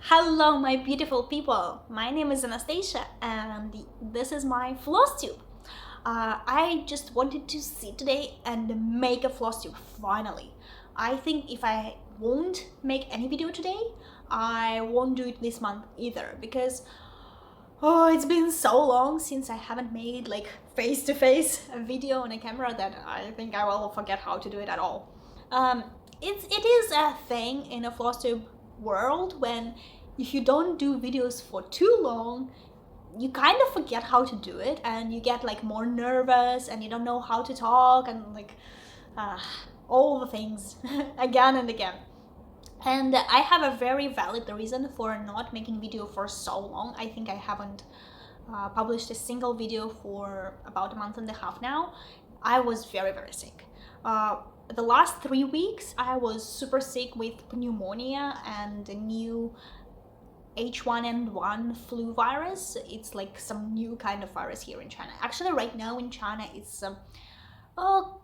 Hello, my beautiful people. My name is Anastasia, and this is my floss tube. I just wanted to sit today and make a floss tube finally. I think if I won't make any video today, I won't do it this month either because it's been so long since I haven't made like face-to-face a video on a camera that I think I will forget how to do it at all. Um, it is a thing in a floss tube world when if you don't do videos for too long, you kind of forget how to do it and you get like more nervous and you don't know how to talk and like uh, all the things again and again. And I have a very valid reason for not making video for so long. I think I haven't published a single video for about a month and a half now. I was very sick. The last 3 weeks I was super sick with pneumonia and a new H1N1 flu virus. It's like some new kind of virus here in China. Actually, right now in China, it's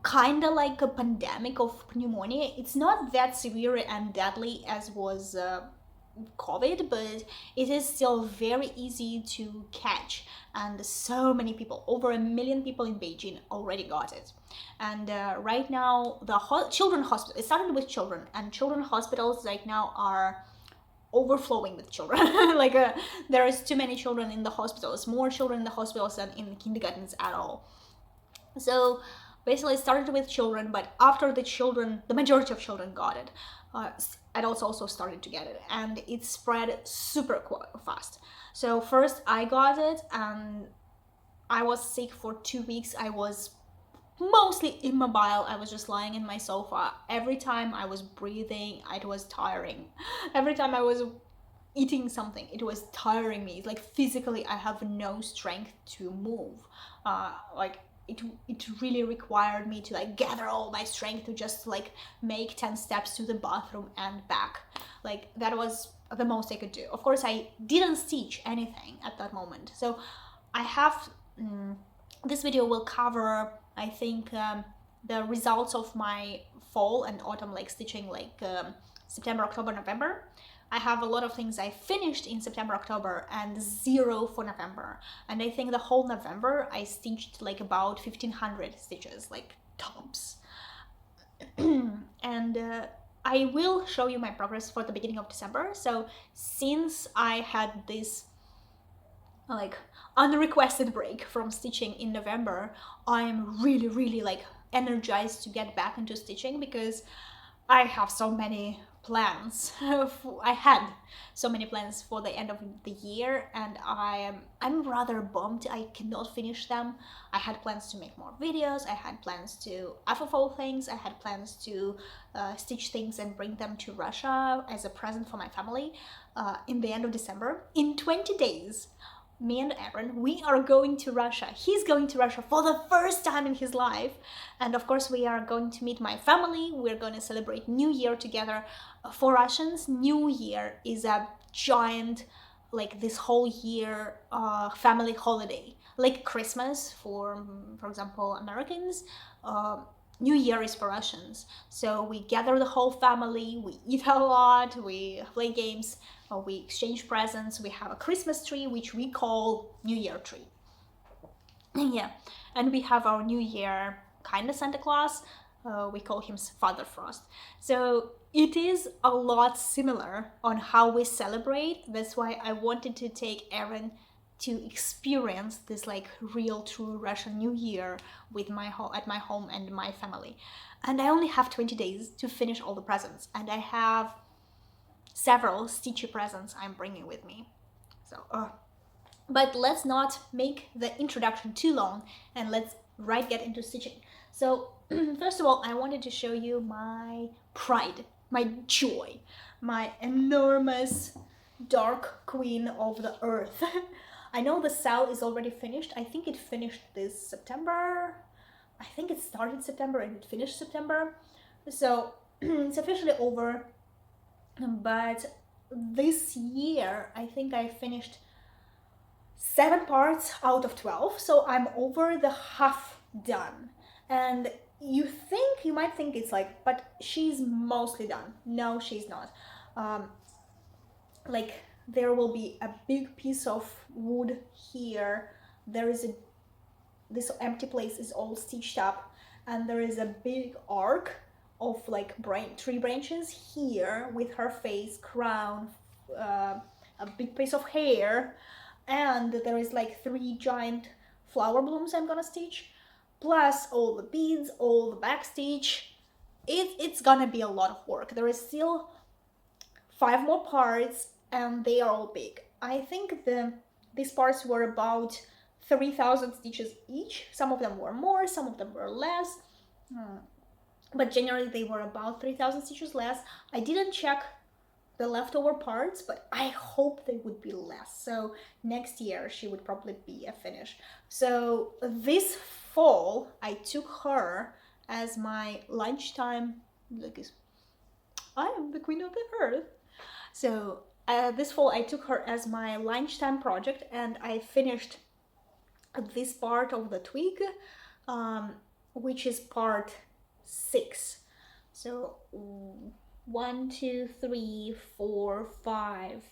kind of like a pandemic of pneumonia. It's not that severe and deadly as was COVID, but it is still very easy to catch. And so many people, over 1 million people in Beijing already got it. And right now, the children hospital, it started with children, and children hospitals right now are overflowing with children. like there is too many children in the hospitals, more children in the hospitals than in kindergartens at all. So basically it started with children, but after the children, the majority of children got it, adults also started to get it, and it spread super fast. So first I got it and I was sick for 2 weeks. I was mostly immobile. I was just lying in my sofa. Every time I was breathing, it was tiring. Every time I was eating something, it was tiring me. Like physically, I have no strength to move. Like it really required me to like gather all my strength to just like make 10 steps to the bathroom and back. Like that was the most I could do. Of course, I didn't stitch anything at that moment. So I have this video will cover, I think, the results of my fall and autumn like stitching, like September, October, November. I have a lot of things I finished in September, October, and zero for November. And I think the whole November I stitched like about 1,500 stitches, like tops. And I will show you my progress for the beginning of December. So since I had this like unrequested break from stitching in November, I'm really like energized to get back into stitching because I have so many plans. I had so many plans for the end of the year, and I'm rather bummed I cannot finish them. I had plans to make more videos. I had plans to FFO things. I had plans to stitch things and bring them to Russia as a present for my family in the end of December. In 20 days, me and Aaron, we are going to Russia. He's going to Russia for the first time in his life. And of course, we are going to meet my family. We're going to celebrate New Year together. For Russians, New Year is a giant, like this whole year family holiday. Like Christmas for example, Americans. New Year is for Russians. So we gather the whole family, we eat a lot, we play games, we exchange presents, we have a Christmas tree, which we call New Year tree. Yeah, and we have our New Year kind of Santa Claus. We call him Father Frost. So it is a lot similar on how we celebrate. That's why I wanted to take Aaron to experience this like real true Russian New Year with at my home and my family. And I only have 20 days to finish all the presents, and I have several stitchy presents I'm bringing with me. So but let's not make the introduction too long and let's get into stitching. So first of all, I wanted to show you my pride, my joy, my enormous dark queen of the earth. I know the cell is already finished. I think it finished this September. I think it started September and it finished September. So it's officially over. But this year, I think I finished 7 parts out of 12. So I'm over the half done. And you might think it's like, but she's mostly done. No, she's not. like there will be a big piece of wood here. There is a this empty place is all stitched up, and there is a big arc of like tree branches here with her face, crown, a big piece of hair, and there is like 3 giant flower blooms I'm gonna stitch, plus all the beads, all the back stitch. It's gonna be a lot of work. There is still 5 more parts, and they are all big. I think these parts were about 3,000 stitches each. Some of them were more, some of them were less, but generally they were about 3,000 stitches less. I didn't check the leftover parts, but I hope they would be less. So next year she would probably be a finish. So this fall I took her as my lunchtime, like, I am the queen of the earth. So this fall I took her as my lunchtime project, and I finished this part of the twig, which is part 6. So 1, 2, 3, 4, 5.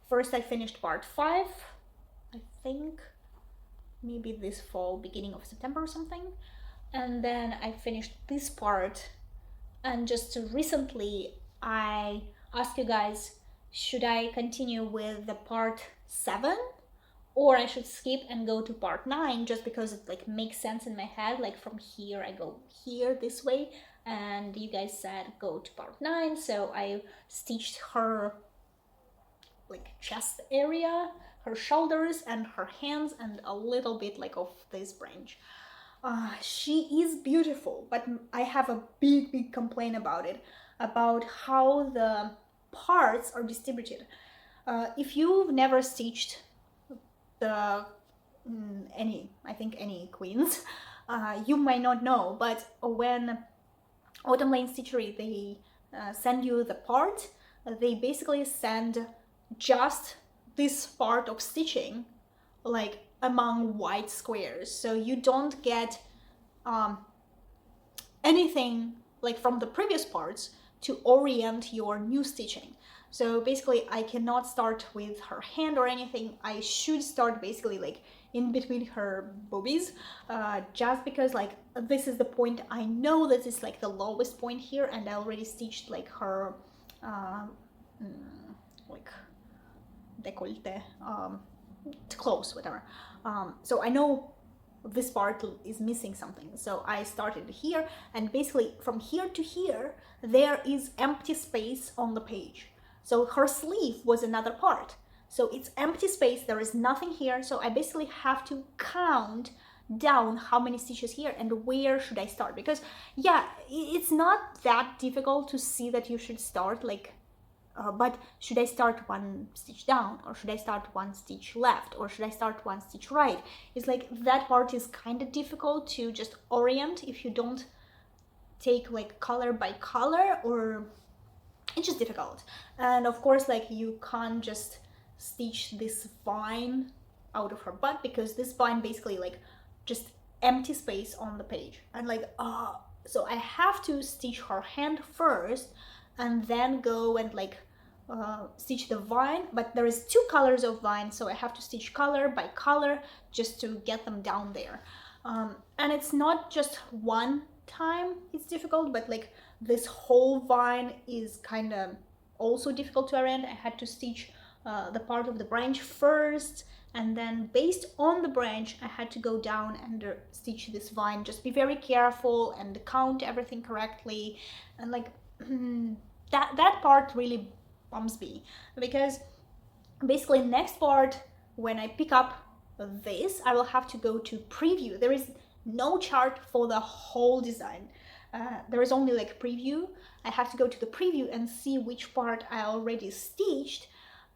First I finished part 5, I think, maybe this fall, beginning of September or something. And then I finished this part, and just recently I asked you guys, should I continue with the part 7, or I should skip and go to part 9, just because it like makes sense in my head, like from here I go here this way, and you guys said go to part 9, so I stitched her like chest area, her shoulders, and her hands, and a little bit like of this branch. She is beautiful, but I have a big complaint about it, about how the parts are distributed. If you've never stitched the any queens, you might not know, but when Autumn Lane Stitchery, they send you the part, they basically send just this part of stitching like among white squares, so you don't get anything like from the previous parts to orient your new stitching. So basically I cannot start with her hand or anything. I should start basically like in between her boobies, just because like this is the point, I know this is like the lowest point here, and I already stitched like her like décolleté, close, whatever. So I know this part is missing something, so I started here, and basically from here to here there is empty space on the page. So her sleeve was another part, so it's empty space, there is nothing here, so I basically have to count down how many stitches here and where should I start, because yeah, it's not that difficult to see that you should start like but should I start 1 stitch down, or should I start 1 stitch left, or should I start 1 stitch right? It's like that part is kind of difficult to just orient if you don't take like color by color, or it's just difficult. And of course like you can't just stitch this vine out of her butt, because this vine basically like just empty space on the page, and like so I have to stitch her hand first and then go and like stitch the vine, but there is 2 colors of vine, so I have to stitch color by color just to get them down there. And it's not just one time it's difficult, but like this whole vine is kind of also difficult to orient. I had to stitch the part of the branch first, and then based on the branch I had to go down and stitch this vine. Just be very careful and count everything correctly, and like that part really bums me, because basically next part, when I pick up this, I will have to go to preview. There is no chart for the whole design. There is only like preview. I have to go to the preview and see which part I already stitched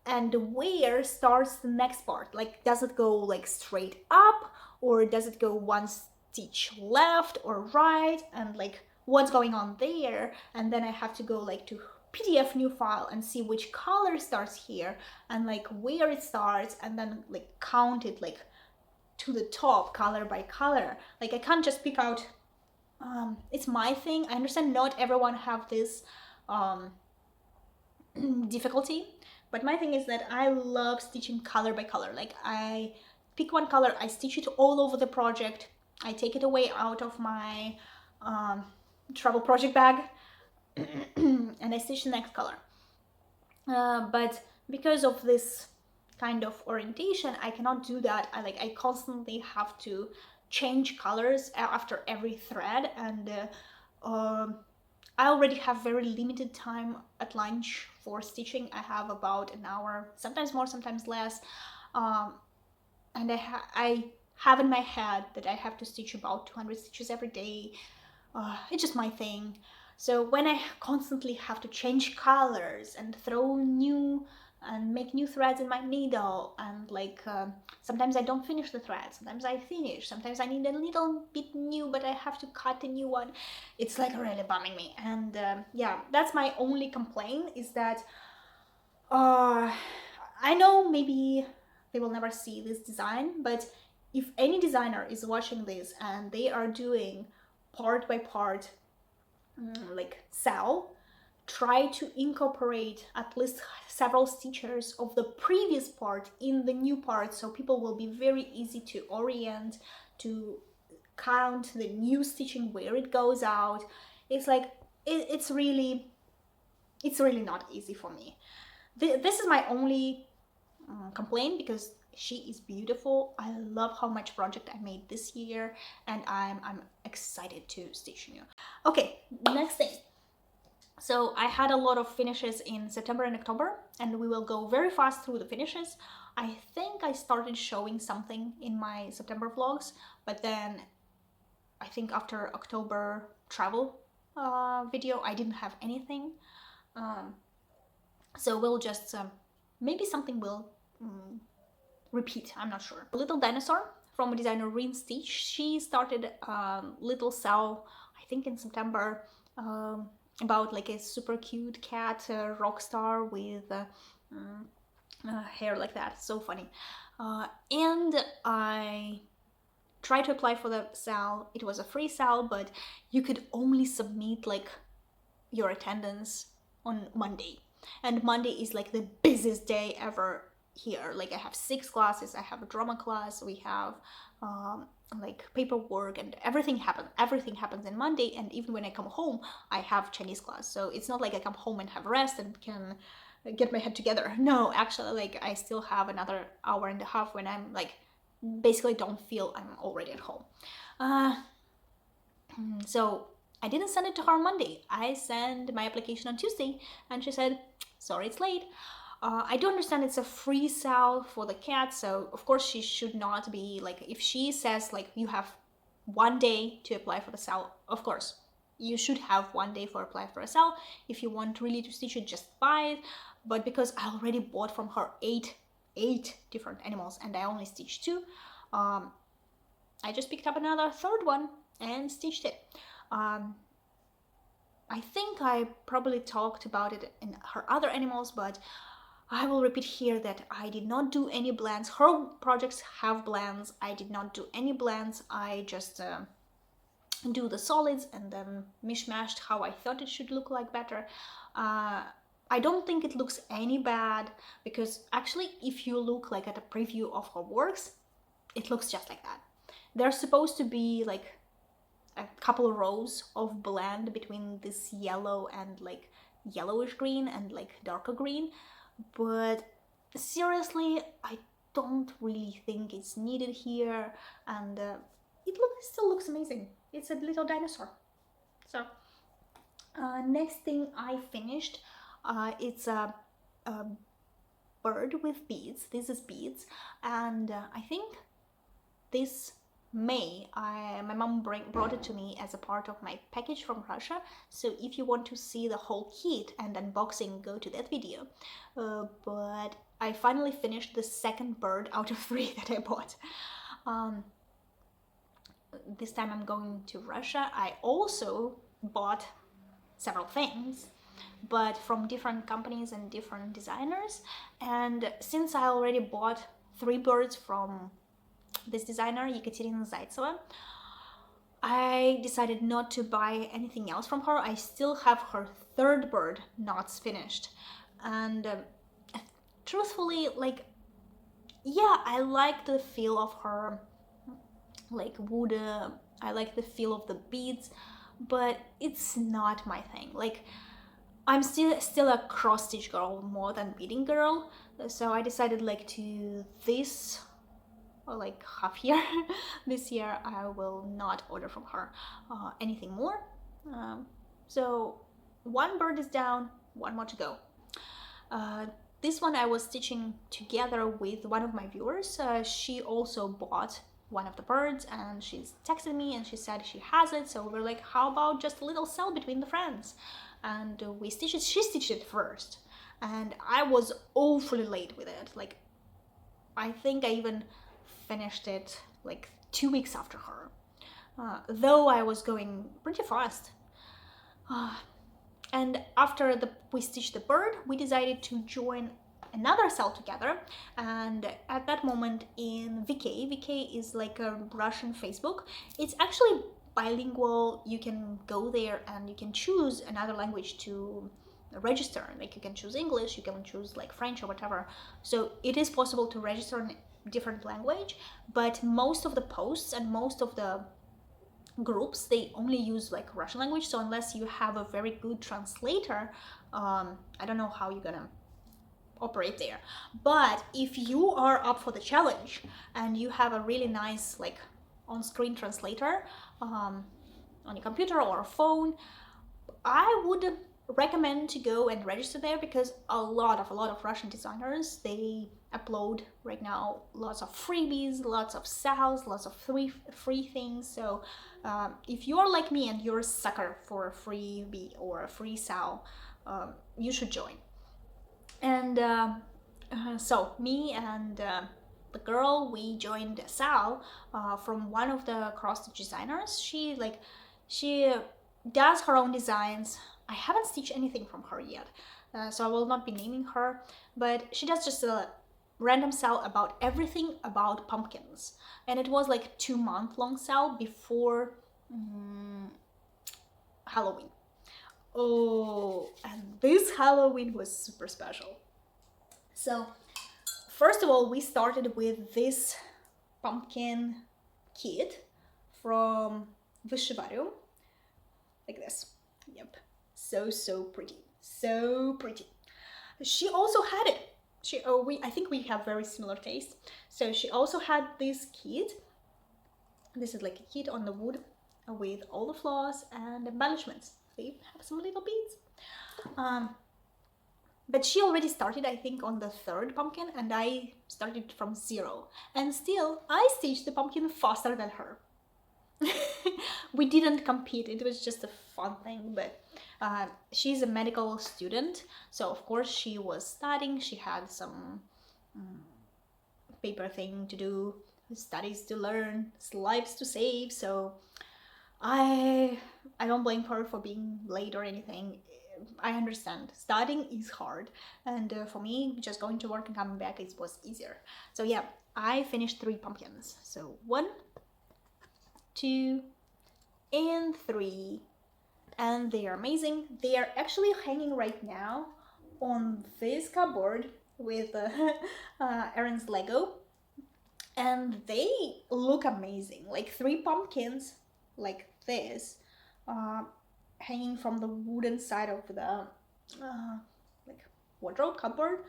and where starts the next part. Like, does it go like straight up, or does it go 1 stitch left or right, and like what's going on there. And then I have to go like to PDF new file and see which color starts here and like where it starts, and then like count it like to the top color by color. Like I can't just pick out, it's my thing. I understand not everyone have this difficulty, But my thing is that I love stitching color by color. Like I pick one color, I stitch it all over the project, I take it away out of my travel project bag, and I stitch the next color. But because of this kind of orientation, I cannot do that. I constantly have to change colors after every thread, and I already have very limited time at lunch for stitching. I have about an hour, sometimes more, sometimes less, and I have in my head that I have to stitch about 200 stitches every day. It's just my thing. So when I constantly have to change colors and throw new and make new threads in my needle, and sometimes I don't finish the thread, sometimes I finish, sometimes I need a little bit new but I have to cut a new one, it's like really bumming me. And yeah, that's my only complaint, is that I know maybe they will never see this design, but if any designer is watching this and they are doing part by part cell, try to incorporate at least several stitches of the previous part in the new part, so people will be very easy to orient, to count the new stitching where it goes out. It's like it's really not easy for me. This is my only complaint, because she is beautiful. I love how much project I made this year, and I'm excited to stitch new. Okay, next thing. So I had a lot of finishes in September and October, and we will go very fast through the finishes. I think I started showing something in my September vlogs, but then I think after October travel video I didn't have anything. So we'll just maybe something will repeat, I'm not sure. Little Dinosaur from a designer Rin Stitch. She started little cell, I think in September, about like a super cute cat, rock star with hair like that, so funny. And I tried to apply for the cell. It was a free cell, but you could only submit like your attendance on Monday, and Monday is like the busiest day ever here. Like I have 6 classes, I have a drama class, we have like paperwork, and everything happens in Monday. And even when I come home, I have Chinese class, so it's not like I come home and have rest and can get my head together. No, actually, like I still have another hour and a half when I'm like basically don't feel I'm already at home. So I didn't send it to her on Monday. I sent my application on Tuesday, and she said, sorry, it's late. I do understand it's a free cell for the cat, so of course she should not be like, if she says like you have 1 day to apply for the cell, of course you should have 1 day for apply for a cell. If you want really to stitch it, just buy it. But because I already bought from her eight different animals and I only stitched 2, I just picked up another third one and stitched it. I think I probably talked about it in her other animals, but I will repeat here that I did not do any blends. Her projects have blends. I did not do any blends. I just do the solids and then mishmashed how I thought it should look like better. I don't think it looks any bad, because actually if you look like at a preview of her works, it looks just like that. There's supposed to be like a couple of rows of blend between this yellow and like yellowish green and like darker green, but seriously I don't really think it's needed here, and it still looks amazing. It's a little dinosaur. So next thing I finished, it's a bird with beads. This is beads, and I think this May my mom brought it to me as a part of my package from Russia. So if you want to see the whole kit and unboxing, go to that video. But I finally finished the second bird out of 3 that I bought. This time I'm going to Russia. I also bought several things, but from different companies and different designers. And since I already bought 3 birds from this designer, Ekaterina Zaitseva, I decided not to buy anything else from her. I still have her 3rd bird not finished, and truthfully, like, yeah, I like the feel of her like wood. I like the feel of the beads, but it's not my thing. Like, I'm still a cross stitch girl more than beading girl. So I decided like to this or like half year this year I will not order from her anything more. Um, so one bird is down, one more to go. Uh, this one I was stitching together with one of my viewers. She also bought one of the birds and she's texted me and she said she has it. So we're like, how about just a little sell between the friends? And we stitched it. She stitched it first, and I was awfully late with it. Like, I think I even finished it like 2 weeks after her, though I was going pretty fast. And after we stitched the bird, we decided to join another cell together. And at that moment in VK is like a Russian Facebook. It's actually bilingual. You can go there and you can choose another language to register. Like, you can choose English, you can choose like French or whatever. So it is possible to register in a different language, but most of the posts and most of the groups, they only use like Russian language. So unless you have a very good translator, I don't know how you're gonna operate there. But if you are up for the challenge and you have a really nice like on-screen translator on your computer or a phone, I would recommend to go and register there, because a lot of Russian designers, they upload right now lots of freebies, lots of sales, lots of free things. So if you're like me and you're a sucker for a freebie or a free sale, you should join. And so me and the girl, we joined Sal from one of the cross-stitch designers. She does her own designs. I haven't stitched anything from her yet, so I will not be naming her, but she does just a random sale about everything about pumpkins. And it was like 2-month long sale before Halloween. Oh, and this Halloween was super special. So first of all, we started with this pumpkin kit from Vishivarium, like this. Yep, so pretty, so pretty. She also had it. I think we have very similar taste. So she also had this kit. This is like a kit on the wood with all the flaws and embellishments. They have some little beads. But she already started, I think, on the 3rd pumpkin, and I started from 0. And still, I stitched the pumpkin faster than her. We didn't compete, it was just a fun thing. But she's a medical student, so of course she was studying. She had some paper thing to do, studies to learn, lives to save. So I don't blame her for being late or anything. I understand studying is hard, and for me, just going to work and coming back, it was easier. So yeah, I finished 3 pumpkins. So 1, 2, and 3, and they are amazing. They are actually hanging right now on this cupboard with Aaron's Lego, and they look amazing. Like 3 pumpkins like this, hanging from the wooden side of the like wardrobe cupboard.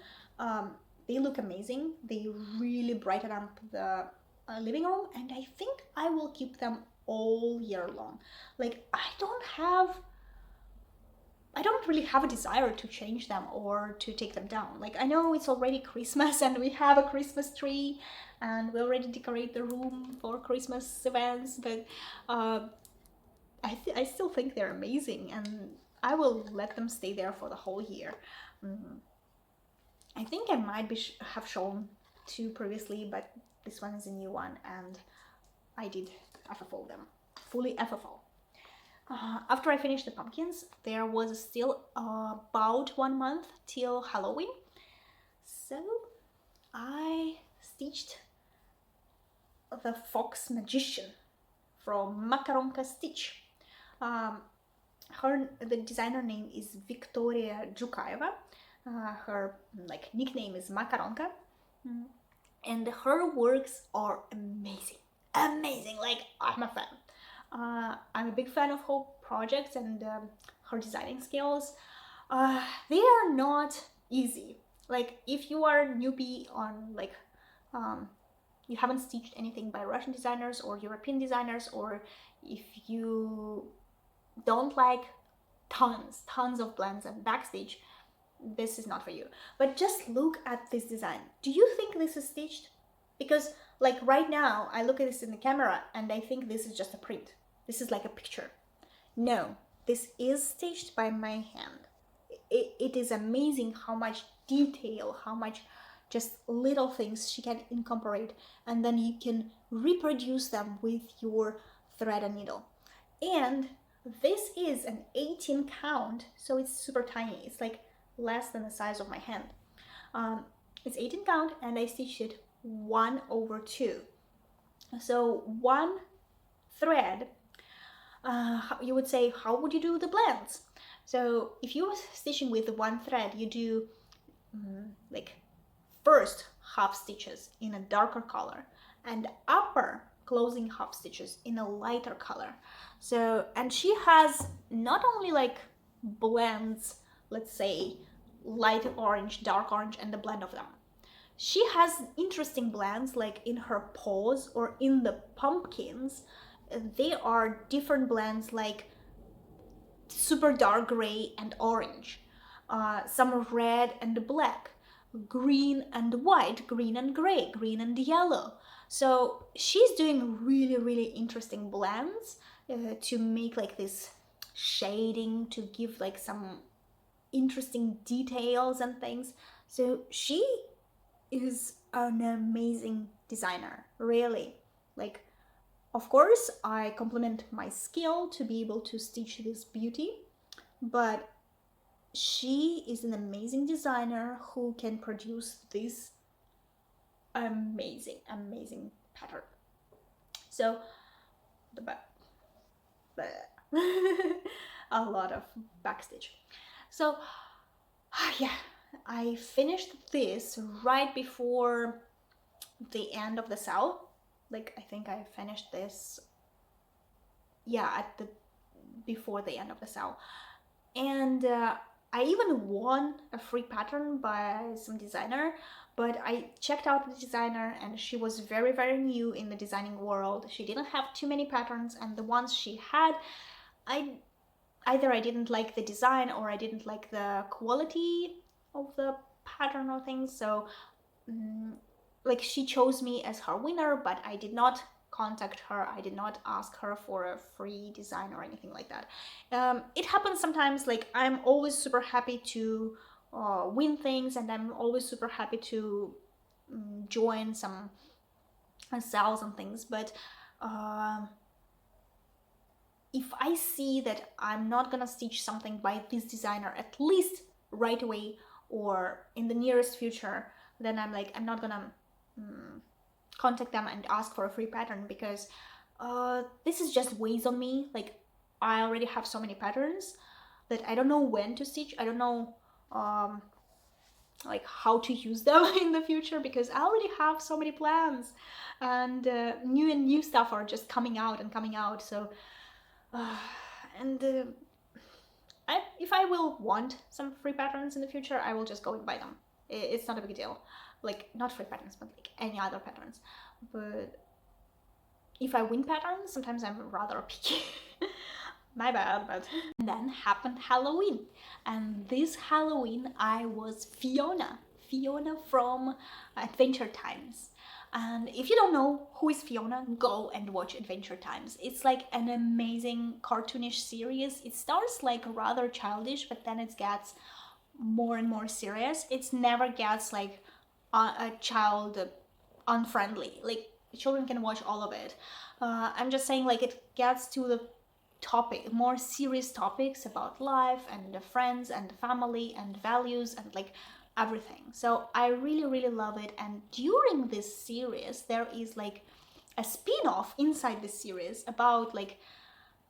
They look amazing. They really brighten up the living room, and I think I will keep them all year long. Like, I don't really have a desire to change them or to take them down. Like, I know it's already Christmas and we have a Christmas tree and we already decorate the room for Christmas events, but I still think they're amazing, and I will let them stay there for the whole year. I think I might have shown 2 previously, but this one is a new one, and I did FFO them, fully FFO. After I finished the pumpkins, there was still about 1 month till Halloween, so I stitched the Fox Magician from Makaronka Stitch. The designer name is Victoria Jukaeva. Her like nickname is Makaronka. And her works are amazing. Amazing. Like, I'm a fan. I'm a big fan of her projects and her designing skills. They are not easy. Like, if you are a newbie on like you haven't stitched anything by Russian designers or European designers, or if you don't like tons of blends and backstitch, this is not for you. But just look at this design. Do you think this is stitched? Because like right now I look at this in the camera and I think this is just a print. This is like a picture. No, this is stitched by my hand. It is amazing how much detail, how much just little things she can incorporate, and then you can reproduce them with your thread and needle. And this is an 18 count, so it's super tiny. It's like less than the size of my hand. It's 18 count and I stitched it 1/2. So one thread, you would say, how would you do the blends? So if you were stitching with one thread, you do like first half stitches in a darker color and upper closing half stitches in a lighter color. So, and she has not only like blends, let's say light orange, dark orange, and the blend of them. She has interesting blends like in her paws or in the pumpkins. They are different blends like super dark gray and orange, some red and black, green and white, green and gray, green and yellow. So she's doing really interesting blends to make like this shading, to give like some interesting details and things. So she is an amazing designer, really. Like, of course, I compliment my skill to be able to stitch this beauty, but she is an amazing designer who can produce this amazing pattern. So a lot of backstitch. So yeah, I finished this right before the end of the sew. Like, I think I finished this, yeah, before the end of the sew. And I even won a free pattern by some designer, but I checked out the designer and she was very new in the designing world. She didn't have too many patterns, and the ones she had, either I didn't like the design or I didn't like the quality of the pattern or things. So like, she chose me as her winner, but I did not contact her. I did not ask her for a free design or anything like that. It happens sometimes. Like, I'm always super happy to win things, and I'm always super happy to join some sales and things, but if I see that I'm not gonna stitch something by this designer at least right away or in the nearest future, then I'm like, I'm not gonna contact them and ask for a free pattern, because this is just weighs on me. Like, I already have so many patterns that I don't know when to stitch. I don't know like how to use them in the future, because I already have so many plans, and new stuff are just coming out. So if I will want some free patterns in the future, I will just go and buy them. It's not a big deal. Like, not free patterns, but like any other patterns. But if I win patterns, sometimes I'm rather picky. My bad. But then happened Halloween, and this Halloween I was Fiona from Adventure Times. And if you don't know who is Fiona, go and watch Adventure Times. It's like an amazing cartoonish series. It starts like rather childish, but then it gets more and more serious. It never gets like a child unfriendly. Like, children can watch all of it. I'm just saying, like, it gets to the topic, more serious topics about life and friends and family and values and like everything. So I really love it. And during this series there is like a spin-off inside this series about like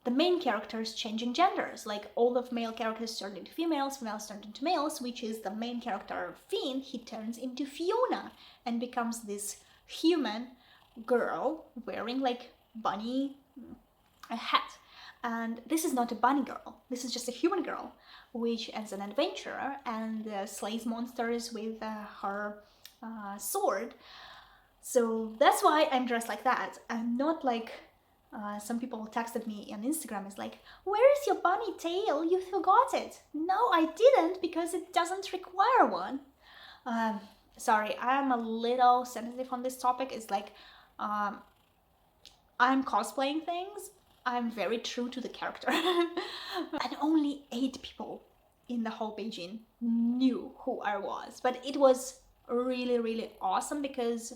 the main characters changing genders. Like all of male characters turned into females, females turned into males, which is the main character Finn. He turns into Fiona and becomes this human girl wearing like bunny a hat. And this is not a bunny girl, this is just a human girl, which is an adventurer and slays monsters with her sword. So that's why I'm dressed like that. I'm not like some people texted me on Instagram, is like, where is your bunny tail? You forgot it. No, I didn't, because it doesn't require one. Sorry, I'm a little sensitive on this topic. It's like, I'm cosplaying things. I'm very true to the character. And only 8 people in the whole Beijing knew who I was. But it was really, really awesome because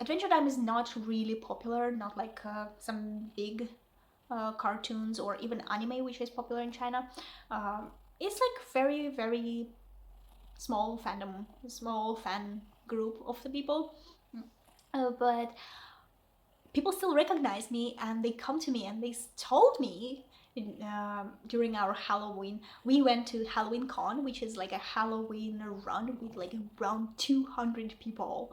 Adventure Time is not really popular, not like some big cartoons or even anime, which is popular in China. It's like very, very small fandom, small fan group of the people. But people still recognize me and they come to me and they told me during our Halloween, we went to Halloween Con, which is like a Halloween run with like around 200 people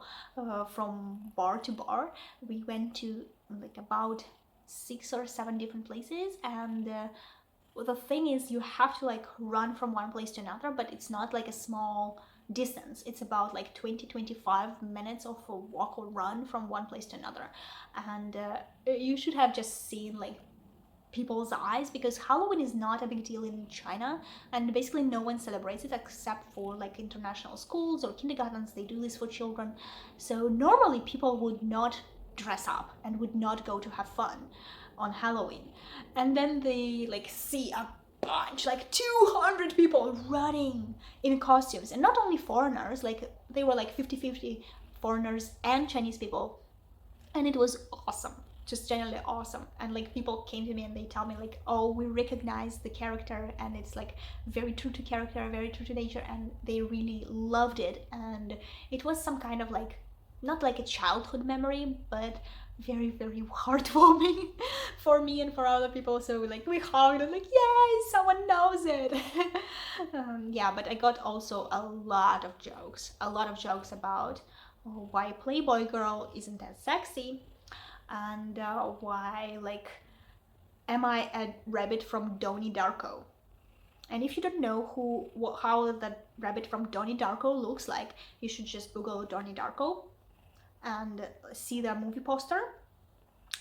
from bar to bar. We went to like about 6 or 7 different places, and the thing is you have to like run from one place to another, but it's not like a small distance. It's about like 20-25 minutes of a walk or run from one place to another. And you should have just seen like people's eyes, because Halloween is not a big deal in China, and basically no one celebrates it except for like international schools or kindergartens. They do this for children. So normally people would not dress up and would not go to have fun on Halloween, and then they like see a bunch, like 200 people running in costumes, and not only foreigners, like they were like 50-50 foreigners and Chinese people, and it was awesome, just generally awesome. And like people came to me and they tell me like, oh, we recognize the character and it's like very true to character, very true to nature, and they really loved it. And it was some kind of like, not like a childhood memory, but very, very heartwarming for me and for other people. So like we hugged and like, yay, someone knows it. Yeah, but I got also a lot of jokes about why Playboy girl isn't as sexy, and why like am I a rabbit from Donnie Darko. And if you don't know how that rabbit from Donnie Darko looks like, you should just Google Donnie Darko and see the movie poster,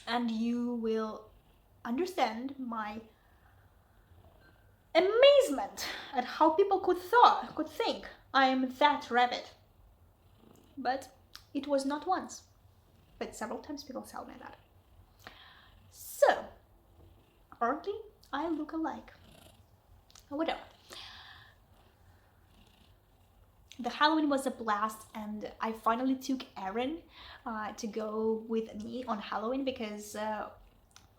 and you will understand my amazement at how people could think I am that rabbit. But it was not once, but several times people tell me that. So apparently I look alike. Whatever. The Halloween was a blast, and I finally took Aaron to go with me on Halloween, because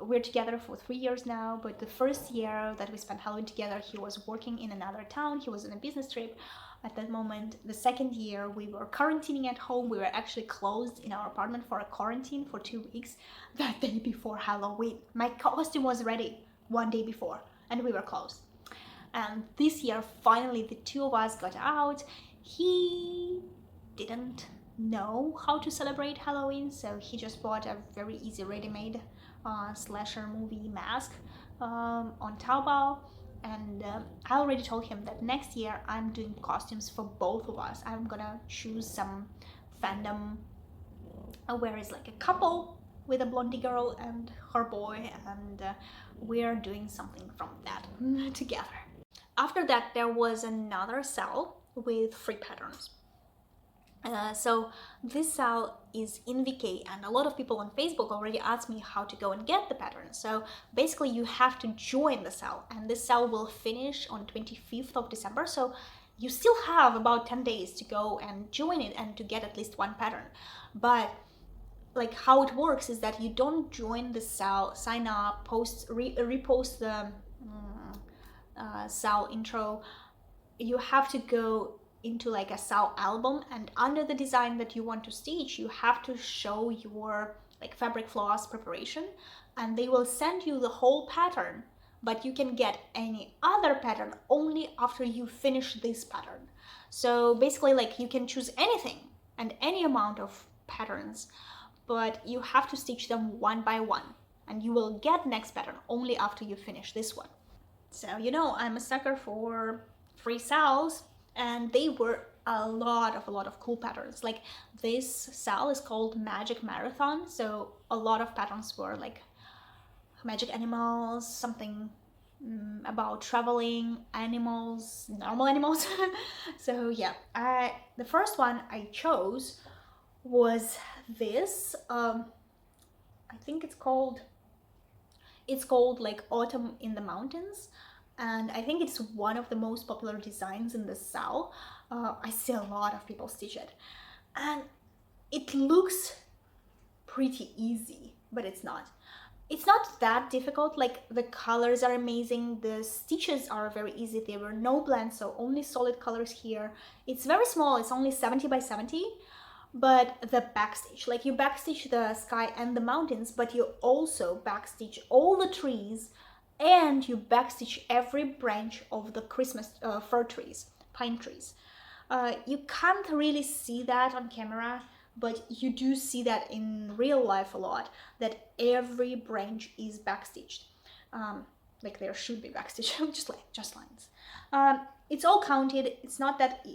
we're together for 3 years now, but the first year that we spent Halloween together, he was working in another town, he was on a business trip at that moment. The second year we were quarantining at home. We were actually closed in our apartment for a quarantine for 2 weeks the day before Halloween. My costume was ready 1 day before and we were closed. And this year finally the 2 of us got out. He didn't know how to celebrate Halloween, so he just bought a very easy ready-made slasher movie mask on Taobao. And I already told him that next year I'm doing costumes for both of us. I'm gonna choose some fandom where it's like a couple with a blondie girl and her boy, and we're doing something from that together. After that there was another sale with free patterns. So this sale is in VK, and a lot of people on Facebook already asked me how to go and get the patterns. So basically you have to join the sale, and this sale will finish on 25th of December. So you still have about 10 days to go and join it and to get at least one pattern. But like how it works is that you don't join the sale, sign up, repost the sale intro. You have to go into like a sale album, and under the design that you want to stitch, you have to show your like fabric floss preparation, and they will send you the whole pattern, but you can get any other pattern only after you finish this pattern. So basically, like, you can choose anything and any amount of patterns, but you have to stitch them one by one, and you will get next pattern only after you finish this one. So, you know, I'm a sucker for free sales, and they were a lot of cool patterns. Like, this sale is called Magic Marathon, so a lot of patterns were like magic animals, something about traveling animals, normal animals. So yeah, the first one I chose was this. I think it's called like Autumn in the Mountains, and I think it's one of the most popular designs in the sale. I see a lot of people stitch it, and it looks pretty easy, but it's not. It's not that difficult. Like, the colors are amazing, the stitches are very easy, there were no blends, so only solid colors here. It's very small, it's only 70 by 70, but the backstitch, like, you backstitch the sky and the mountains, but you also backstitch all the trees, and you backstitch every branch of the Christmas fir trees, pine trees. You can't really see that on camera, but you do see that in real life a lot, that every branch is backstitched. Like, there should be backstitch, just lines. It's all counted, it's not that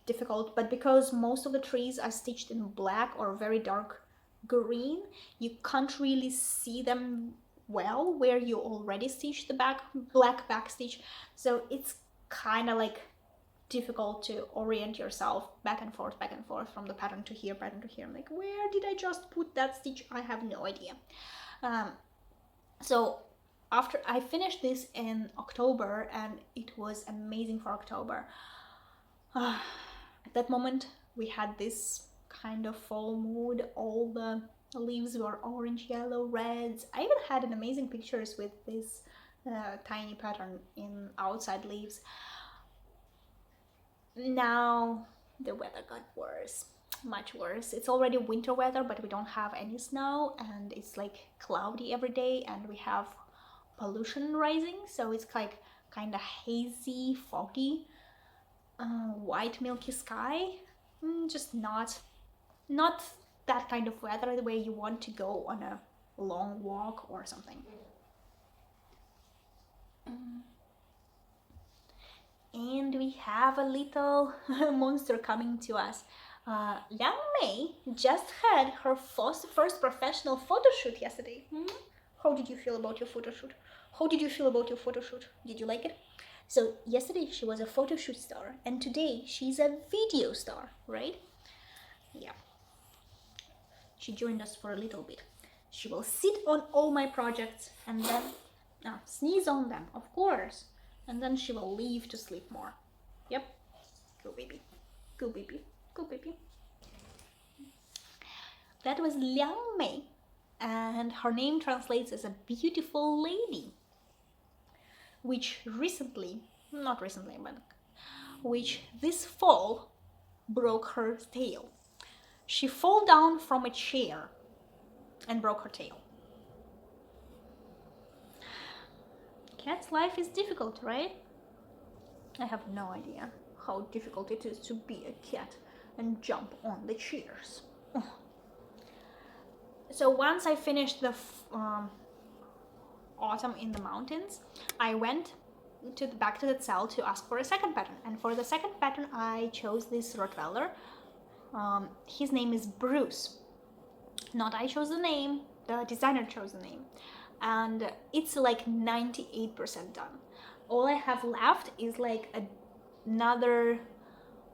difficult, but because most of the trees are stitched in black or very dark green, you can't really see them well where you already stitched the black backstitch, so it's kind of like difficult to orient yourself back and forth from the pattern to here, pattern to here. I'm like, where did I just put that stitch? I have no idea. So after I finished this in October, and it was amazing for October. At that moment we had this kind of fall mood, all the leaves were orange, yellow, reds. I even had an amazing pictures with this tiny pattern in outside leaves. Now the weather got worse, much worse. It's already winter weather, but we don't have any snow, and it's like cloudy every day, and we have pollution rising, so it's like kind of hazy, foggy, white milky sky. Just not that kind of weather, the way you want to go on a long walk or something. And we have a little monster coming to us. Liang Mei just had her first professional photo shoot yesterday. How did you feel about your photo shoot? Did you like it? So yesterday she was a photo shoot star, and today she's a video star, right? Yeah. She joined us for a little bit. She will sit on all my projects and then sneeze on them, of course. And then she will leave to sleep more. Yep. Go baby. Go baby. Go baby. That was Liang Mei, and her name translates as a beautiful lady, which this fall broke her tail. She fell down from a chair and broke her tail. Cat's life is difficult, right? I have no idea how difficult it is to be a cat and jump on the chairs. So once I finished the Autumn in the Mountains, I went back to the cell to ask for a second pattern. And for the second pattern, I chose this Rottweiler. His name is Bruce. Not I chose the name, the designer chose the name. And it's like 98% done. All I have left is like another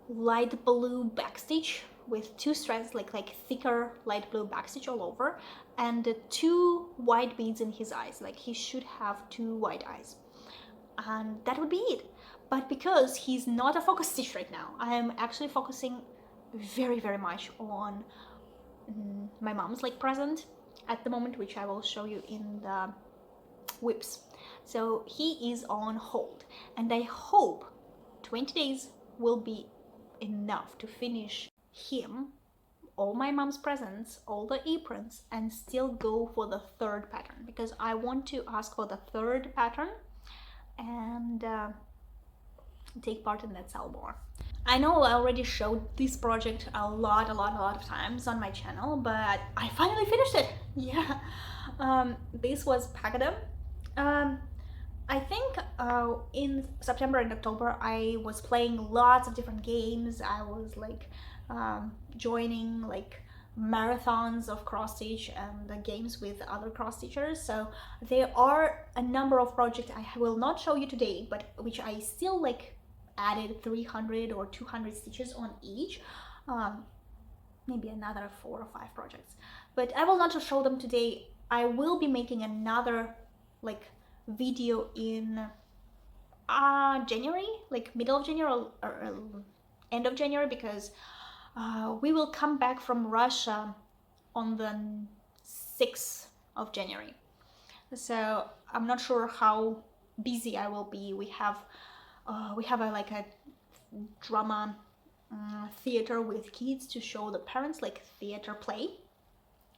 light blue backstitch with two strands, like thicker light blue backstitch all over, and two white beads in his eyes. Like, he should have two white eyes, and that would be it. But because he's not a focus stitch right now, I am actually focusing very much on my mom's like present at the moment, which I will show you in the whips. So he is on hold, and I hope 20 days will be enough to finish him all my mom's presents, all the aprons, and still go for the third pattern, because I want to ask for the third pattern and take part in that sell more. I know I already showed this project a lot of times on my channel, but I finally finished it. Yeah. This was Pagadum. I think in September and October I was playing lots of different games. I was like joining like marathons of cross stitch and the games with other cross stitchers. So there are a number of projects I will not show you today, but which I still like added 300 or 200 stitches on each. Maybe another 4 or 5 projects, but I will not show them today. I will be making another like video in January, like middle of January or end of January, because we will come back from Russia on the 6th of January. So I'm not sure how busy I will be. We have like a drama theater with kids to show the parents, like theater play.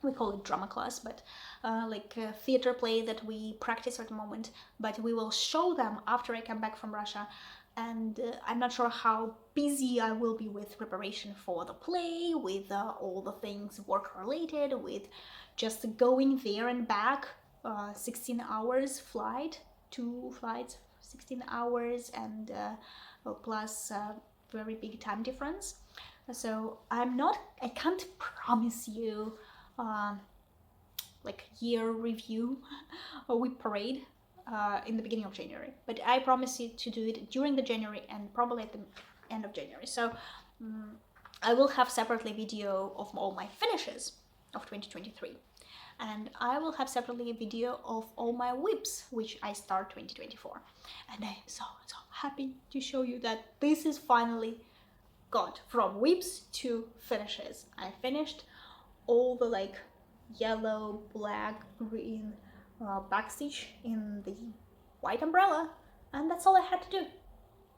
We call it drama class, but like a theater play that we practice at the moment, but we will show them after I come back from Russia. And I'm not sure how busy I will be with preparation for the play, with all the things work related, with just going there and back, 16 hours flight, 2 flights, 16 hours, and plus very big time difference. So I can't promise you like year review or week parade in the beginning of January, but I promise you to do it during the January and probably at the end of January. So I will have separately video of all my finishes of 2023, and I will have separately a video of all my whips which I start 2024. And I'm so happy to show you that this is finally got from whips to finishes. I finished all the like yellow, black, green backstitch in the white umbrella, and that's all I had to do.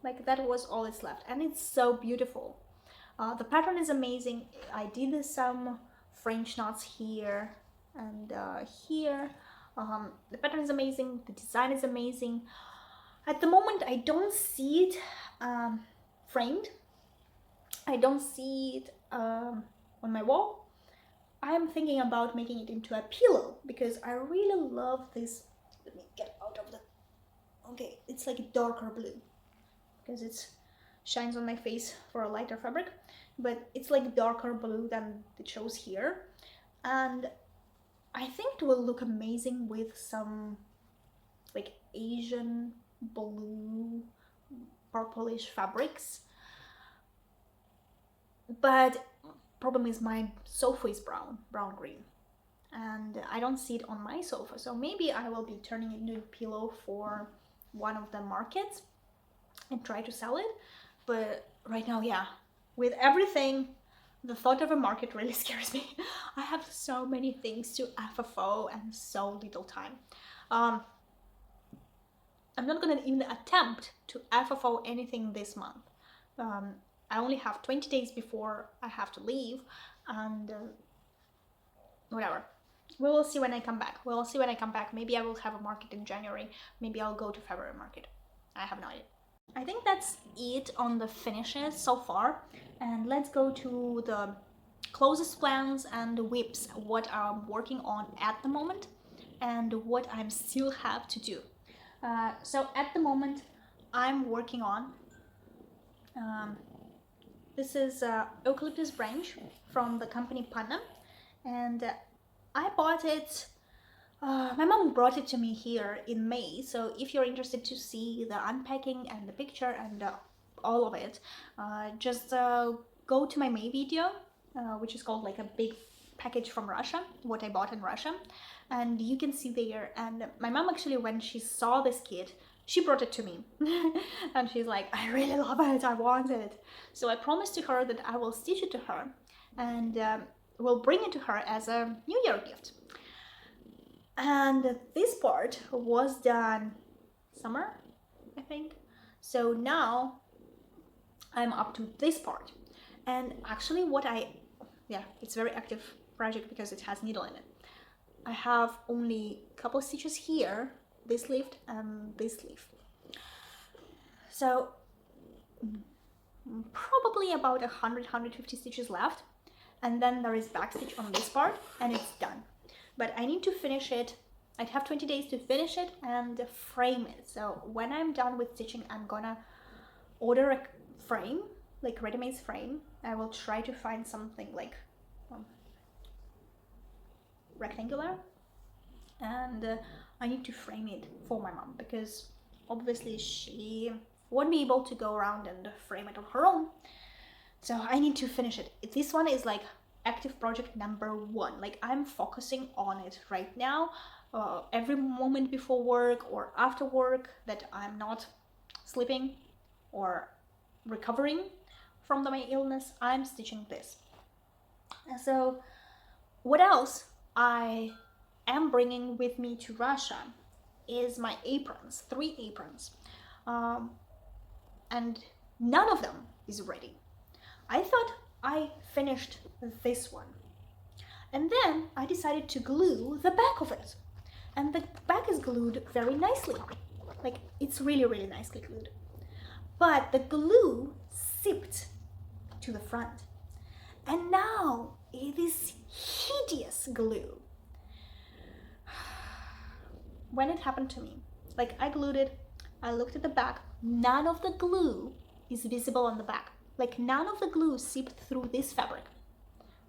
Like that was all that's left, and it's so beautiful. The pattern is amazing. I did some French knots here and here. The pattern is amazing, the design is amazing. At the moment I don't see it framed, I don't see it on my wall. I'm thinking about making it into a pillow because I really love this. Let me get out of the... Okay, it's like darker blue because it shines on my face for a lighter fabric, but it's like darker blue than it shows here. And I think it will look amazing with some like Asian blue, purplish fabrics. But problem is my sofa is brown green, and I don't see it on my sofa, so maybe I will be turning it into a pillow for one of the markets and try to sell it. But right now, yeah, with everything, the thought of a market really scares me. I have so many things to FFO and so little time. I'm not gonna even attempt to FFO anything this month. I only have 20 days before I have to leave, and whatever. We will see when I come back. We'll see when I come back. Maybe I will have a market in January. Maybe I'll go to February market. I have no idea. I think that's it on the finishes so far. And let's go to the closest plans and whips, what I'm working on at the moment and what I still have to do. So at the moment, I'm working on this is Eucalyptus Branch from the company Panna, and I bought it, my mom brought it to me here in May, so if you're interested to see the unpacking and the picture and all of it, just go to my May video, which is called like a big package from Russia, what I bought in Russia, and you can see there. And my mom actually, when she saw this kit, she brought it to me and she's like, I really love it, I want it. So I promised to her that I will stitch it to her and will bring it to her as a New Year gift. And this part was done summer, I think. So now I'm up to this part. And actually what I yeah, it's a very active project because it has needle in it. I have only a couple stitches here, this leaf and this leaf. So probably about 100-150 stitches left, and then there is backstitch on this part and it's done. But I need to finish it. I'd have 20 days to finish it and frame it. So when I'm done with stitching, I'm gonna order a frame, like ready-made frame. I will try to find something like rectangular, and I need to frame it for my mom because obviously she won't be able to go around and frame it on her own. So I need to finish it. This one is like active project number 1. Like I'm focusing on it right now. Every moment before work or after work that I'm not sleeping or recovering from my illness, I'm stitching this. And so what else I am bringing with me to Russia is my aprons, 3 aprons. And none of them is ready. I thought I finished this one. And then I decided to glue the back of it. And the back is glued very nicely. Like it's really, really nicely glued. But the glue seeped to the front. And now it is hideous glue. When it happened to me, like I glued it, I looked at the back, none of the glue is visible on the back. Like none of the glue seeped through this fabric.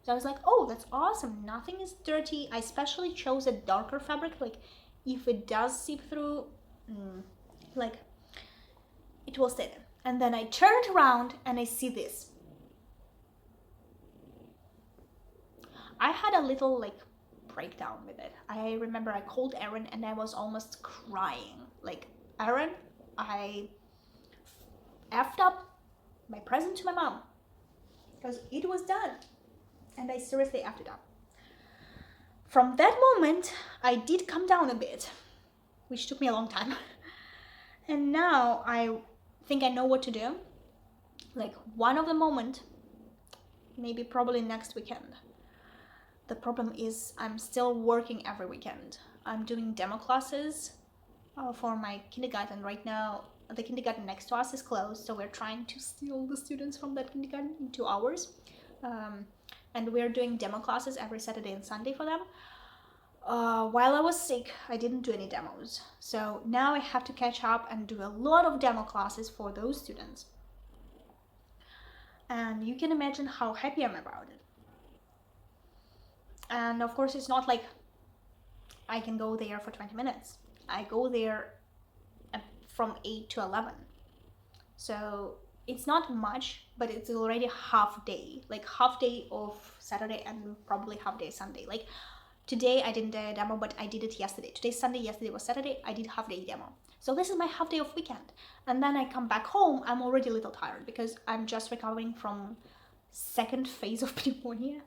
So I was like, oh, that's awesome. Nothing is dirty. I specially chose a darker fabric. Like if it does seep through, like it will stay there. And then I turned around and I see this. I had a little like breakdown with it. I remember I called Aaron and I was almost crying. Like, Aaron, I effed up my present to my mom because it was done. And I seriously effed it up. From that moment, I did calm down a bit, which took me a long time. And now I think I know what to do. Like one of the moment, maybe probably next weekend. The problem is I'm still working every weekend. I'm doing demo classes for my kindergarten. Right now, the kindergarten next to us is closed, so we're trying to steal the students from that kindergarten in 2 hours. And we're doing demo classes every Saturday and Sunday for them. While I was sick, I didn't do any demos. So now I have to catch up and do a lot of demo classes for those students. And you can imagine how happy I'm about it. And of course, it's not like I can go there for 20 minutes. I go there from 8 to 11. So it's not much, but it's already half day, like half day of Saturday and probably half day Sunday. Like today I didn't do a demo, but I did it yesterday. Today's Sunday, yesterday was Saturday. I did half day demo. So this is my half day of weekend. And then I come back home, I'm already a little tired because I'm just recovering from second phase of pneumonia.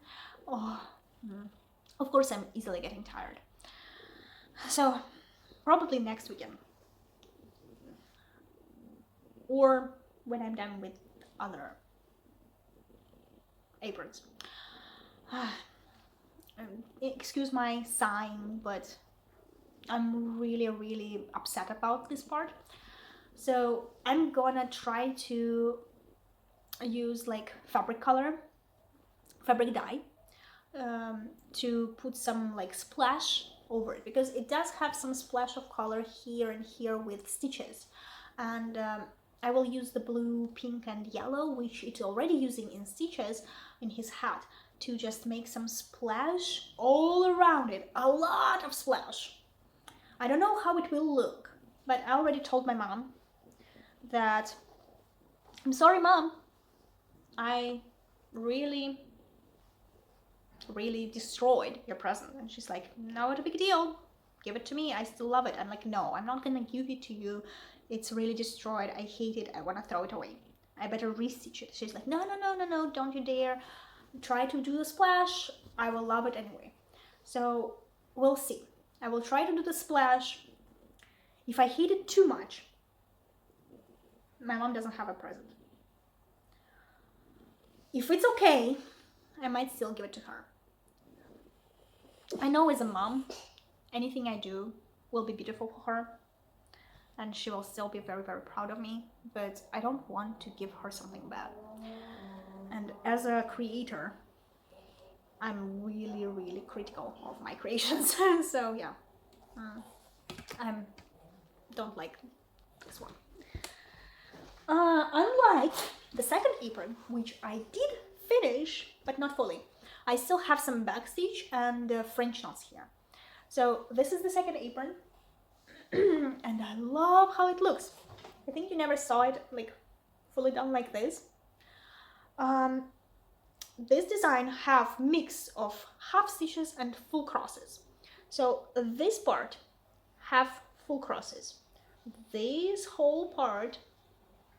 Of course, I'm easily getting tired. So probably next weekend. Or when I'm done with other aprons. Excuse my sighing, but I'm really, really upset about this part. So I'm gonna try to use like fabric dye, to put some like splash over it, because it does have some splash of color here and here with stitches. And I will use the blue, pink and yellow, which it's already using in stitches in his hat, to just make some splash all around it, a lot of splash. I don't know how it will look, but I already told my mom that, I'm sorry mom, I really destroyed your present. And she's like, not a big deal, give it to me, I still love it. I'm like, no, I'm not gonna give it to you, it's really destroyed, I hate it, I want to throw it away, I better restitch it. She's like, no, don't you dare, try to do the splash, I will love it anyway. So we'll see. I will try to do the splash. If I hate it too much, my mom doesn't have a present. If it's okay, I might still give it to her. I know as a mom, anything I do will be beautiful for her, and she will still be very, very proud of me, but I don't want to give her something bad. And as a creator, I'm really, really critical of my creations. So yeah, I don't like this one. Unlike the second apron, which I did finish, but not fully. I still have some backstitch and French knots here. So this is the second apron, and I love how it looks. I think you never saw it like fully done like this. This design have mix of half stitches and full crosses. So this part have full crosses. This whole part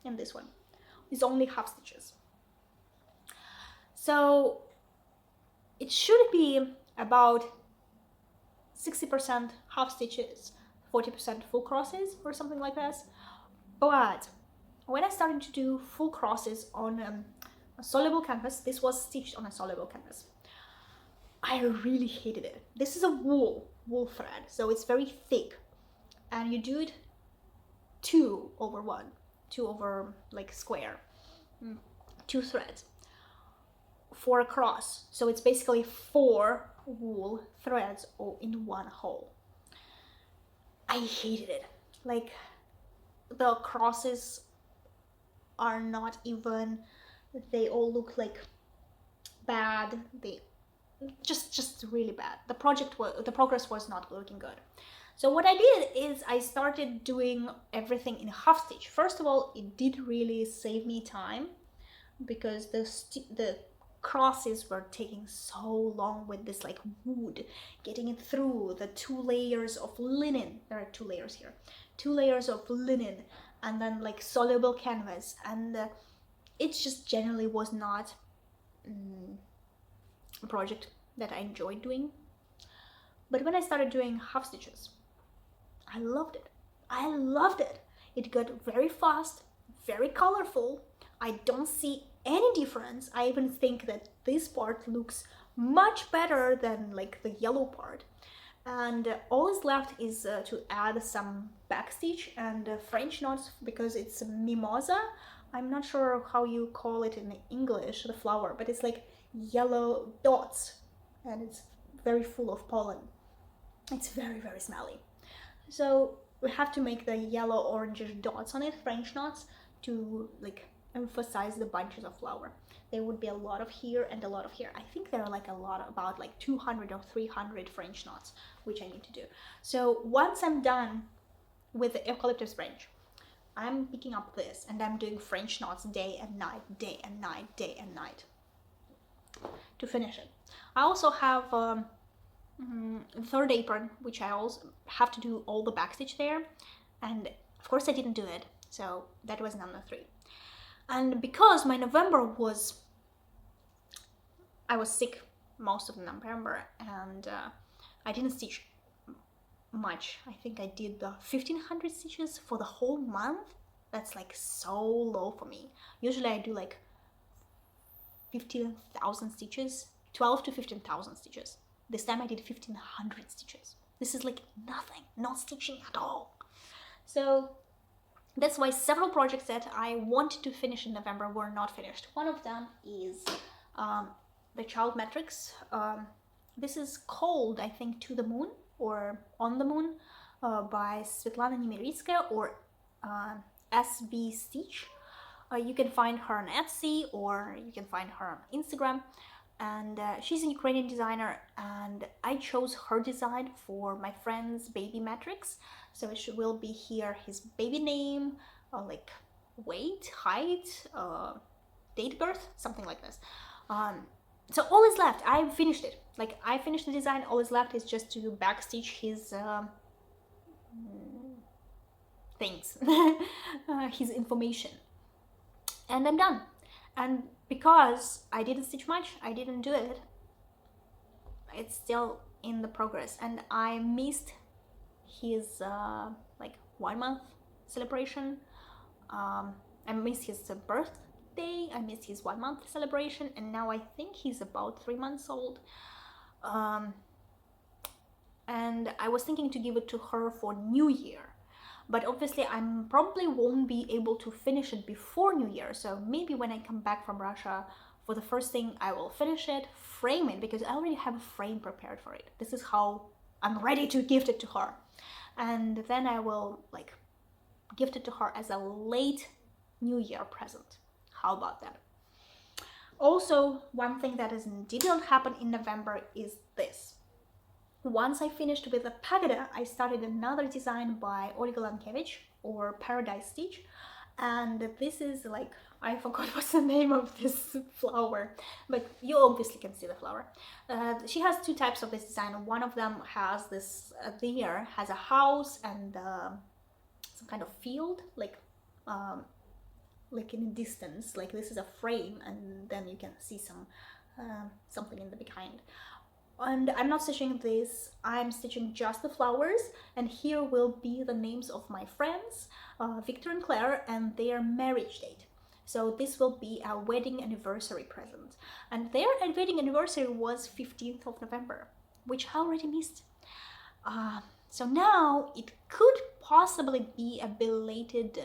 and this one is only half stitches. So it should be about 60% half stitches, 40% full crosses or something like this. But when I started to do full crosses on a soluble canvas, this was stitched on a soluble canvas, I really hated it. This is a wool thread, so it's very thick, and you do it 2 over 1, 2 over like square, 2 threads for a cross. So it's basically 4 wool threads all in one hole. I hated it. Like, the crosses are not even, they all look like bad. They just really bad. The progress was not looking good. So what I did is I started doing everything in half stitch. First of all, it did really save me time because the crosses were taking so long with this like wood, getting it through the 2 layers of linen. There are 2 layers here, 2 layers of linen, and then like soluble canvas, and it just generally was not a project that I enjoyed doing. But when I started doing half stitches, I loved it. I loved it. It got very fast, very colorful. I don't see any difference. I even think that this part looks much better than like the yellow part. And all is left is to add some backstitch and French knots, because it's mimosa. I'm not sure how you call it in English, the flower, but it's like yellow dots, and it's very full of pollen. It's very, very smelly. So we have to make the yellow orangish dots on it, French knots, to like emphasize the bunches of flower. There would be a lot of here and a lot of here. I think there are like a lot, about like 200 or 300 French knots, which I need to do. So once I'm done with the eucalyptus branch, I'm picking up this and I'm doing French knots day and night, day and night, day and night to finish it. I also have third apron, which I also have to do all the backstitch there, and of course I didn't do it, so that was number 3. And because my November was, I was sick most of November, and I didn't stitch much. I think I did the 1500 stitches for the whole month. That's like so low for me. Usually I do like 15,000 stitches, 12 to 15,000 stitches. This time I did 1500 stitches. This is like nothing, not stitching at all. So that's why several projects that I wanted to finish in November were not finished. One of them is the child metrics. This is called, I think, To the Moon or On the Moon by Svetlana Nemiritskaya, or SB Stitch. You can find her on Etsy, or you can find her on Instagram. And she's a Ukrainian designer, and I chose her design for my friend's baby metrics. So it will be here his baby name, like weight, height, date birth, something like this. So all is left, I finished it. Like, I finished the design, all is left is just to backstitch his things, his information. And I'm done. And because I didn't stitch much, I didn't do it, it's still in the progress. And I missed his like 1 month celebration. I missed his birthday birthday. I missed his 1 month celebration, and now I think he's about 3 months old. And I was thinking to give it to her for New Year, but obviously I probably won't be able to finish it before New Year. So maybe when I come back from Russia, for the first thing, I will finish it, frame it, because I already have a frame prepared for it. This is how I'm ready to gift it to her. And then I will like gift it to her as a late New Year present. How about that? Also, one thing that did not happen in November is this. Once I finished with the pagoda, I started another design by Olga Lankevich, or Paradise Stitch. And this is like, I forgot what's the name of this flower, but you obviously can see the flower. She has two types of this design. One of them has this, there has a house and some kind of field, like in a distance, like this is a frame, and then you can see some something in the behind. And I'm not stitching this, I'm stitching just the flowers, and here will be the names of my friends, Victor and Claire, and their marriage date. So this will be a wedding anniversary present. And their wedding anniversary was 15th of November, which I already missed. So now it could possibly be a belated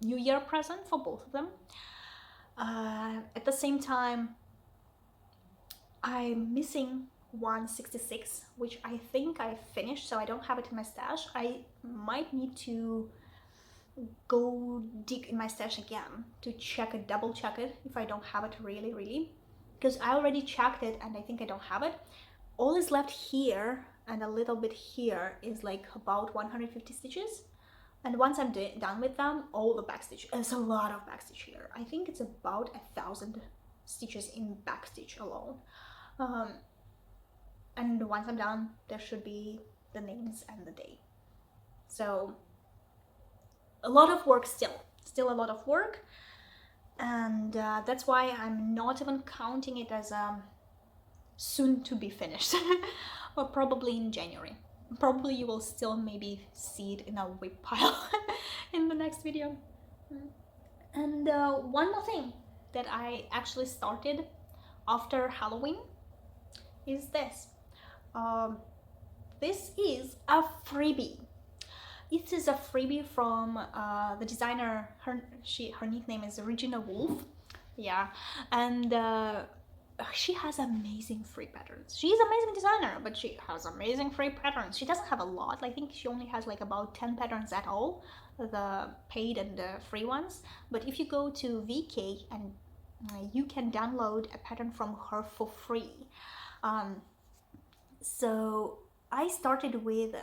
New Year present for both of them. At the same time, I'm missing 166, which I think I finished, so I don't have it in my stash. I might need to go dig in my stash again to check it, double check it if I don't have it really, because I already checked it and I think I don't have it. All is left here and a little bit here is like about 150 stitches, and once I'm done with them, all the backstitch, there's a lot of backstitch here. I think it's about 1,000 stitches in backstitch alone. And once I'm done, there should be the names and the day. So a lot of work still a lot of work, and that's why I'm not even counting it as soon to be finished. Or probably in January. Probably you will still maybe see it in a whip pile in the next video. And one more thing that I actually started after Halloween is this. This is a freebie. It is a freebie from the designer. Her nickname is Regina Wolf. Yeah, and she has amazing free patterns. She's an amazing designer, but she has amazing free patterns. She doesn't have a lot. I think she only has like about 10 patterns at all, the paid and the free ones. But if you go to VK, and you can download a pattern from her for free. So I started with,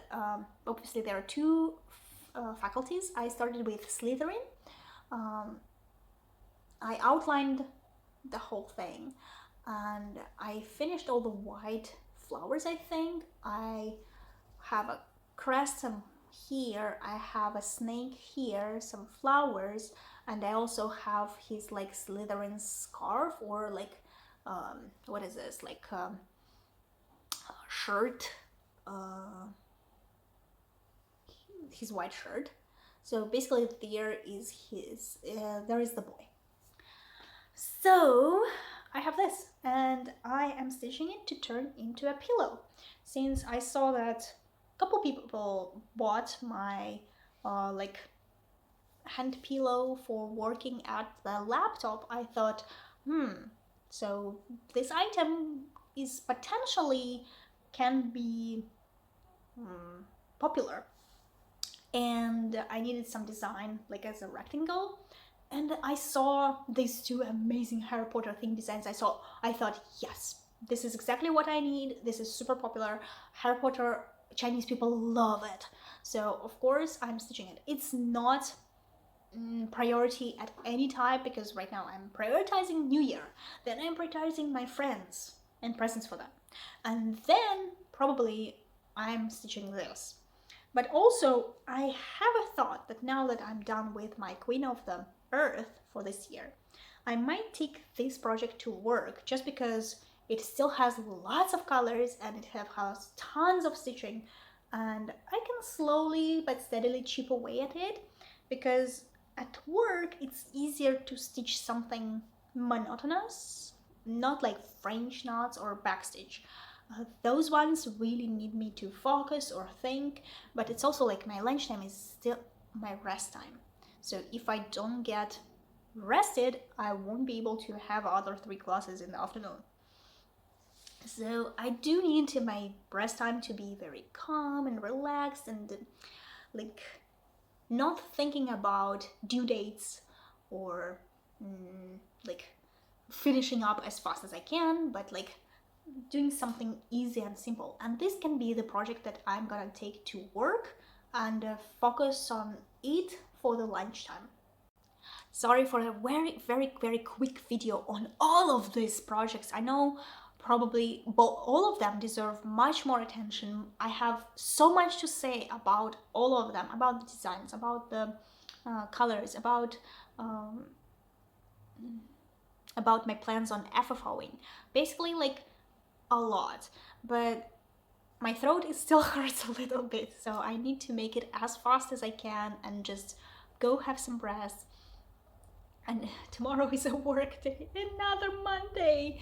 obviously there are two faculties. I started with Slytherin. I outlined the whole thing, and I finished all the white flowers, I think. I have a crest here, I have a snake here, some flowers, and I also have his like Slytherin scarf, or like, what is this, like shirt, his white shirt. So basically there is his, there is the boy. So I have this, and I am stitching it to turn into a pillow. Since I saw that a couple people bought my like hand pillow for working at the laptop, I thought, so this item is potentially can be popular, and I needed some design like as a rectangle, and I saw these two amazing Harry Potter themed designs. I thought, yes, this is exactly what I need. This is super popular. Harry Potter, Chinese people love it. So of course I'm stitching it. It's not priority at any time, because right now I'm prioritizing New Year, then I'm prioritizing my friends and presents for them, and then probably I'm stitching this. But also I have a thought that now that I'm done with my Queen of the Earth for this year, I might take this project to work, just because it still has lots of colors and it has tons of stitching, and I can slowly but steadily chip away at it, because at work it's easier to stitch something monotonous, not like French knots or backstitch. Those ones really need me to focus or think, but it's also like my lunchtime is still my rest time. So if I don't get rested, I won't be able to have other 3 classes in the afternoon. So I do need my rest time to be very calm and relaxed and like not thinking about due dates or like finishing up as fast as I can, but like doing something easy and simple. And this can be the project that I'm gonna take to work and focus on it for the lunchtime. Sorry for a very quick video on all of these projects. I know probably all of them deserve much more attention. I have so much to say about all of them, about the designs, about the colors, about my plans on FFOing. Basically like a lot, but my throat is still hurts a little bit, so I need to make it as fast as I can and just go have some rest. And tomorrow is a work day, another Monday.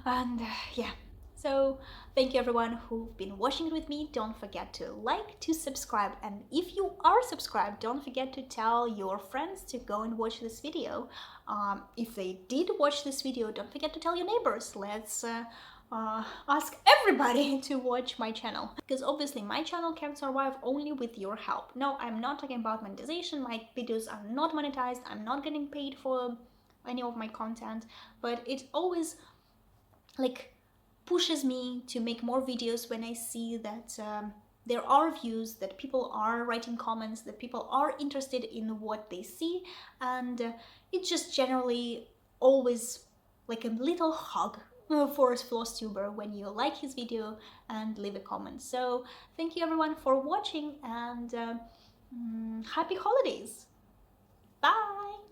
And yeah, so thank you everyone who've been watching it with me. Don't forget to like, to subscribe, and if you are subscribed, don't forget to tell your friends to go and watch this video. If they did watch this video, don't forget to tell your neighbors. Let's ask everybody to watch my channel, because obviously my channel can survive only with your help. No, I'm not talking about monetization. My videos are not monetized. I'm not getting paid for any of my content, but it always like pushes me to make more videos when I see that there are views, that people are writing comments, that people are interested in what they see, and it's just generally always like a little hug for a floss tuber when you like his video and leave a comment. So thank you everyone for watching, and happy holidays. Bye.